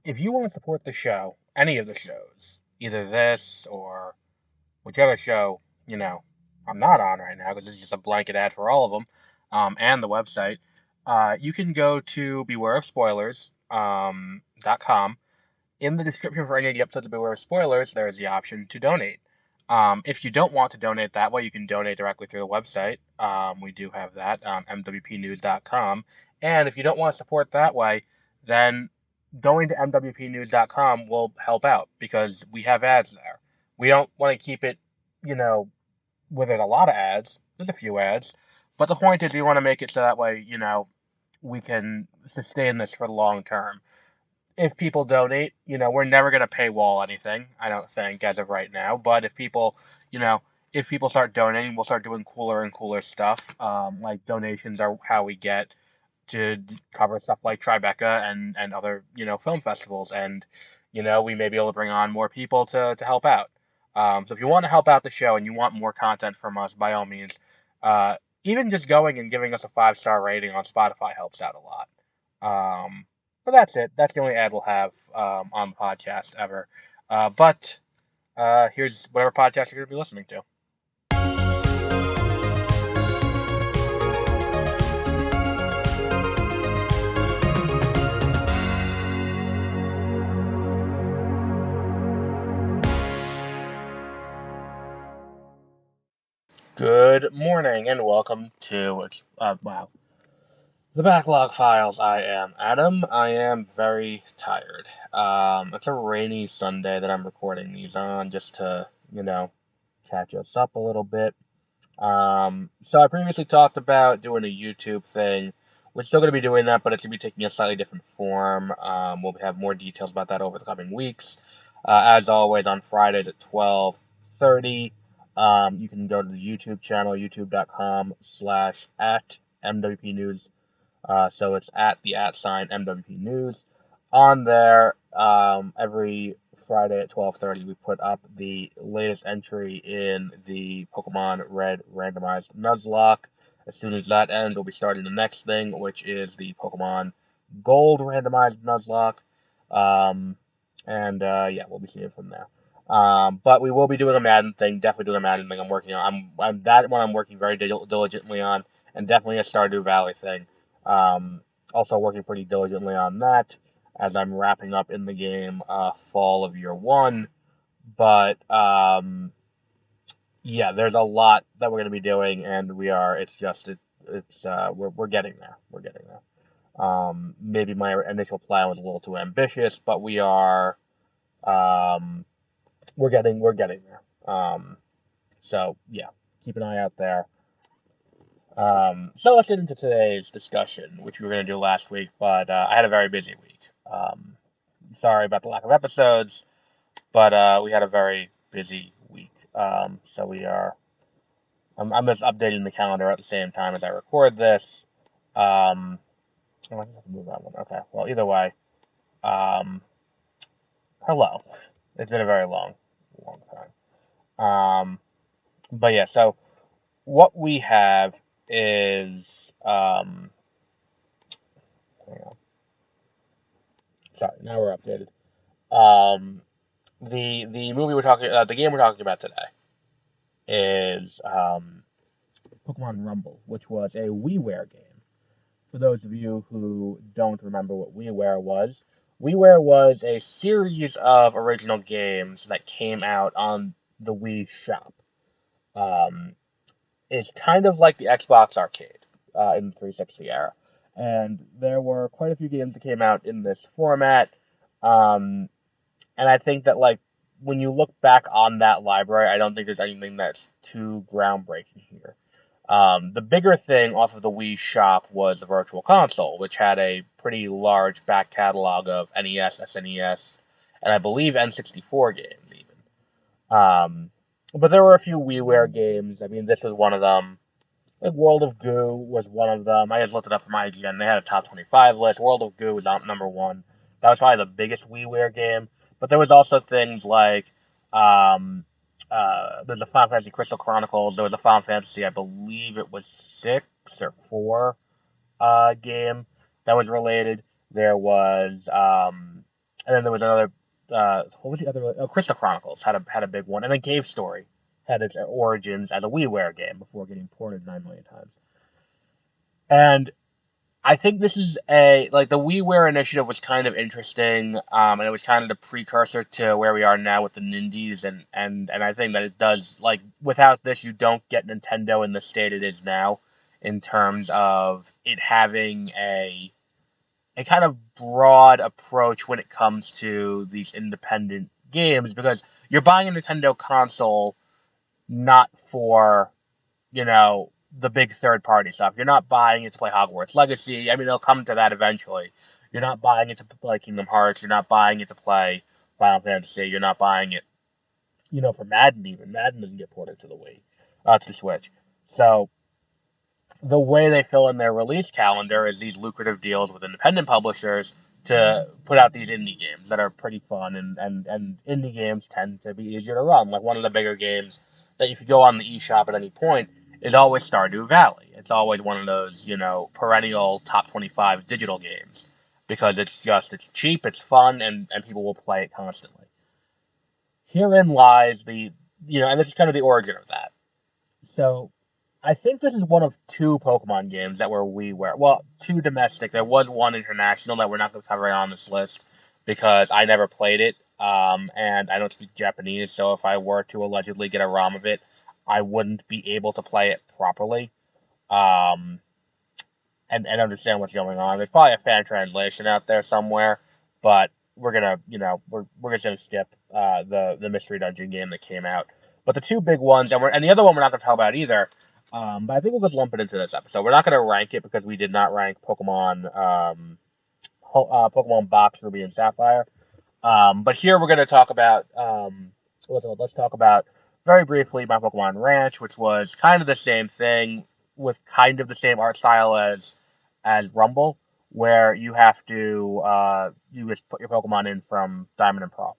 if you want to support the show, any of the shows, either this or whichever show, I'm not on right now because this is just a blanket ad for all of them, and the website, you can go to bewareofspoilers.com. In the description for any of the episodes of Beware of Spoilers, there is the option to donate. If you don't want to donate that way, you can donate directly through the website. We do have that, mwpnews.com. And if you don't want to support that way, then going to mwpnews.com will help out because we have ads there. We don't want to keep it, where there's a lot of ads. There's a few ads. But the point is we want to make it so that way, we can sustain this for the long term. If people donate, we're never going to paywall anything, I don't think, as of right now. But you know, if people start donating, we'll start doing cooler and cooler stuff. Like donations are how we get to cover stuff like Tribeca and other, film festivals. And, we may be able to bring on more people to help out. So if you want to help out the show and you want more content from us, by all means, even just going and giving us a 5-star rating on Spotify helps out a lot. But that's it. That's the only ad we'll have on the podcast ever. But here's whatever podcast you're going to be listening to. Good morning and welcome to the Backlog Files. I am Adam. I am very tired. It's a rainy Sunday that I'm recording these on just to, catch us up a little bit. So I previously talked about doing a YouTube thing. We're still going to be doing that, but it's going to be taking a slightly different form. We'll have more details about that over the coming weeks. As always, on Fridays at 12:30, you can go to the YouTube channel, youtube.com/@MWP so it's at the @ MWP News. On there, every Friday at 12:30, we put up the latest entry in the Pokemon Red randomized Nuzlocke. As soon as that ends, we'll be starting the next thing, which is the Pokemon Gold randomized Nuzlocke. We'll be seeing it from there. But we will be doing a Madden thing. Definitely doing a Madden thing. I'm working on. I'm that one. I'm working very diligently on, and definitely a Stardew Valley thing. Also working pretty diligently on that as I'm wrapping up in the game fall of year 1. But there's a lot that we're going to be doing, and we're getting there. We're getting there. Maybe my initial plan was a little too ambitious, but we're getting there. So yeah, keep an eye out there. So let's get into today's discussion, which we were going to do last week, but I had a very busy week. Sorry about the lack of episodes, but we had a very busy week. I'm just updating the calendar at the same time as I record this. I have to move that one. Okay, well, either way, hello. It's been a very long time. But yeah, so what we have is hang on. Sorry, now we're updated. The movie the game we're talking about today is Pokemon Rumble, which was a WiiWare game. For those of you who don't remember what WiiWare was a series of original games that came out on the Wii Shop. It's kind of like the Xbox Arcade in the 360 era. And there were quite a few games that came out in this format. And I think that, when you look back on that library, I don't think there's anything that's too groundbreaking here. The bigger thing off of the Wii Shop was the Virtual Console, which had a pretty large back catalog of NES, SNES, and I believe N64 games even. But there were a few WiiWare games. I mean, this was one of them. Like World of Goo was one of them. I just looked it up from IGN. They had a top 25 list. World of Goo was out number 1. That was probably the biggest WiiWare game. But there was also things like there's a Final Fantasy Crystal Chronicles. There was a Final Fantasy, I believe it was 6 or 4 game that was related. There was And then there was another. What was the other? Oh, Crystal Chronicles had a big one, and then Cave Story had its origins as a WiiWare game before getting ported 9 million times. And I think this is the WiiWare initiative was kind of interesting, and it was kind of the precursor to where we are now with the Nindies, and I think that it does, like, without this, you don't get Nintendo in the state it is now, in terms of it having a kind of broad approach when it comes to these independent games, because you're buying a Nintendo console not for, the big third party stuff. You're not buying it to play Hogwarts Legacy. I mean, they'll come to that eventually. You're not buying it to play Kingdom Hearts. You're not buying it to play Final Fantasy. You're not buying it, for Madden even. Madden doesn't get ported to the Wii, to the Switch. So the way they fill in their release calendar is these lucrative deals with independent publishers to put out these indie games that are pretty fun, and indie games tend to be easier to run. Like, one of the bigger games that if you go on the eShop at any point is always Stardew Valley. It's always one of those, perennial top 25 digital games, because it's cheap, it's fun, and people will play it constantly. Herein lies and this is kind of the origin of that. So I think this is one of two Pokemon games that were WiiWare. Well, two domestic. There was one international that we're not going to cover on this list because I never played it, and I don't speak Japanese, so if I were to allegedly get a ROM of it, I wouldn't be able to play it properly, um, and understand what's going on. There's probably a fan translation out there somewhere, but we're gonna, we're just gonna skip the Mystery Dungeon game that came out. But the two big ones, and the other one we're not gonna talk about either. But I think we'll just lump it into this episode. We're not going to rank it because we did not rank Pokemon, Pokemon Box, Ruby, and Sapphire. But here we're going to talk about, let's talk about very briefly my Pokemon Ranch, which was kind of the same thing with kind of the same art style as Rumble, where you have to you just put your Pokemon in from Diamond and Pearl.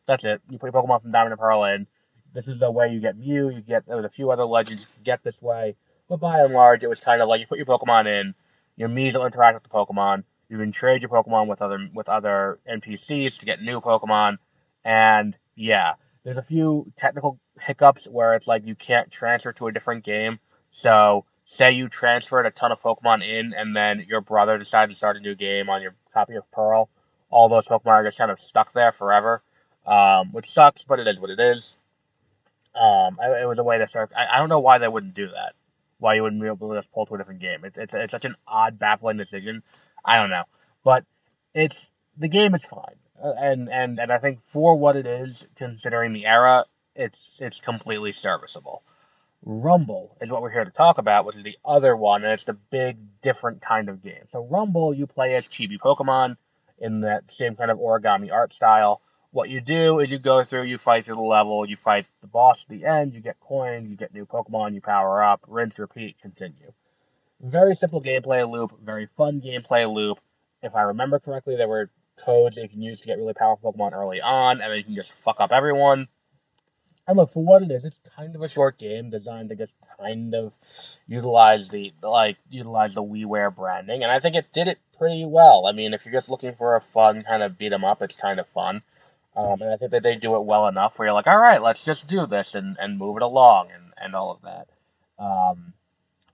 That's it. You put your Pokemon from Diamond and Pearl in. This is the way you get Mew. There was a few other legends you could get this way, but by and large, it was kind of like you put your Pokemon in, your Mii's will interact with the Pokemon. You can trade your Pokemon with other NPCs to get new Pokemon, and yeah, there's a few technical hiccups where it's like you can't transfer to a different game. So say you transferred a ton of Pokemon in, and then your brother decided to start a new game on your copy of Pearl. All those Pokemon are just kind of stuck there forever, which sucks, but it is what it is. It was a way to start. I don't know why they wouldn't do that. Why you wouldn't be able to just pull to a different game? It's such an odd, baffling decision. I don't know, but the game is fine, and I think for what it is, considering the era, it's completely serviceable. Rumble is what we're here to talk about, which is the other one, and it's the big, different kind of game. So Rumble, you play as chibi Pokemon in that same kind of origami art style. What you do is you go through, you fight through the level, you fight the boss at the end, you get coins, you get new Pokemon, you power up, rinse, repeat, continue. Very simple gameplay loop, very fun gameplay loop. If I remember correctly, there were codes that you can use to get really powerful Pokemon early on, and then you can just fuck up everyone. And look, for what it is, it's kind of a short game designed to just kind of utilize the WiiWare branding, and I think it did it pretty well. I mean, if you're just looking for a fun kind of beat 'em up, it's kind of fun. And I think that they do it well enough where you're like, all right, let's just do this and move it along and all of that. Um,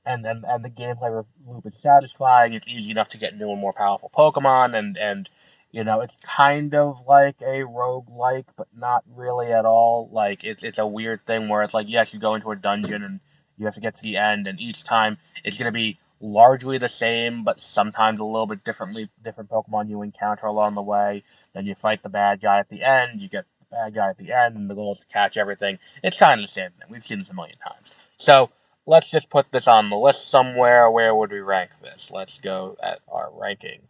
and the gameplay loop is satisfying. It's easy enough to get new and more powerful Pokemon, and it's kind of like a roguelike, but not really at all. Like it's a weird thing where it's like, yes, you go into a dungeon and you have to get to the end, and each time it's gonna be largely the same, but sometimes a little bit different Pokemon you encounter along the way. Then you fight the bad guy at the end, you get the bad guy at the end, and the goal is to catch everything. It's kind of the same thing. We've seen this a million times. So let's just put this on the list somewhere. Where would we rank this? Let's go at our ranking.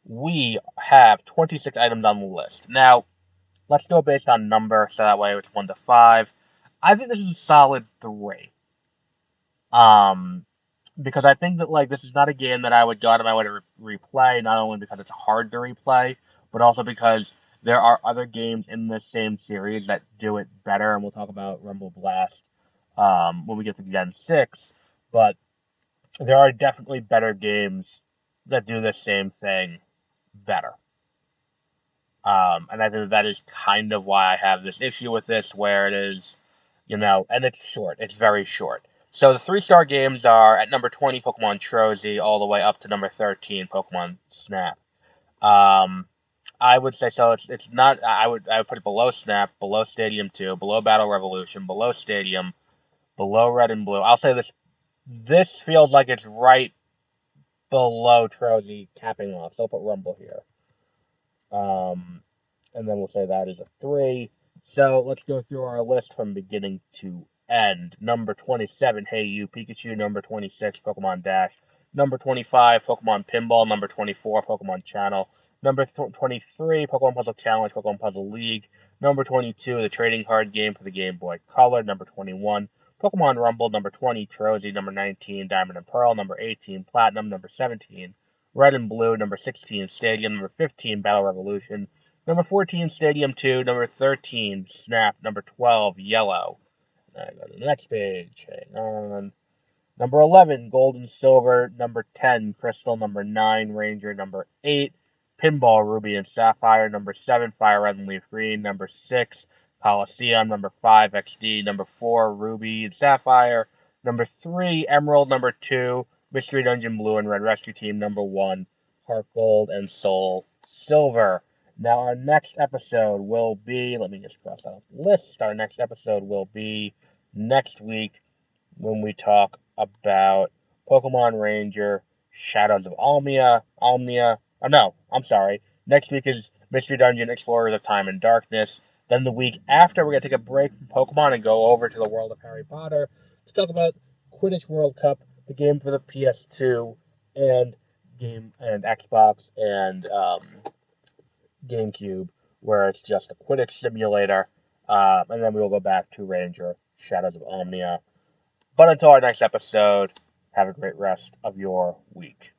We have 26 items on the list. Now, let's go based on number, so that way it's 1 to 5. I think this is a solid 3. Um, because I think that, like, this is not a game that I would go out of my way to replay, not only because it's hard to replay, but also because there are other games in this same series that do it better, and we'll talk about Rumble Blast when we get to Gen 6, but there are definitely better games that do the same thing better. And I think that is kind of why I have this issue with this, where it is, and it's short. It's very short. So the 3-star games are at number 20, Pokemon Trozy, all the way up to number 13, Pokemon Snap. Um, I would say so. It's not. I would put it below Snap, below Stadium 2, below Battle Revolution, below Stadium, below Red and Blue. I'll say this. This feels like it's right below Trozy, capping off. So I'll put Rumble here. Um, and then we'll say that is a 3. So let's go through our list from beginning to end. Number 27, Hey You Pikachu. Number 26, Pokemon Dash. Number 25, Pokemon Pinball. Number 24, Pokemon Channel. Number 23, Pokemon Puzzle Challenge, Pokemon Puzzle League. Number 22, the trading card game for the Game Boy Color. Number 21, Pokemon Rumble. Number 20, Trozy. Number 19, Diamond and Pearl. Number 18, Platinum. Number 17, Red and Blue. Number 16, Stadium. Number 15, Battle Revolution. Number 14, Stadium 2. Number 13, Snap. Number 12, Yellow. I go to the next page. Hang on. Number 11, Gold and Silver. Number 10, Crystal. Number 9, Ranger. Number 8, Pinball, Ruby and Sapphire. Number 7, Fire Red and Leaf Green. Number 6, Coliseum. Number 5, XD. Number 4, Ruby and Sapphire. Number 3, Emerald. Number 2, Mystery Dungeon Blue and Red Rescue Team. Number 1, Heart Gold and Soul Silver. Now, our next episode will be, let me just cross that off the list. Our next episode will be next week when we talk about Pokemon Ranger, Shadows of Almia. Oh no, I'm sorry. Next week is Mystery Dungeon, Explorers of Time and Darkness. Then the week after, we're going to take a break from Pokemon and go over to the world of Harry Potter to talk about Quidditch World Cup, the game for the PS2 and Xbox and GameCube, where it's just a Quidditch simulator. And then we will go back to Ranger, Shadows of Omnia. But until our next episode, have a great rest of your week.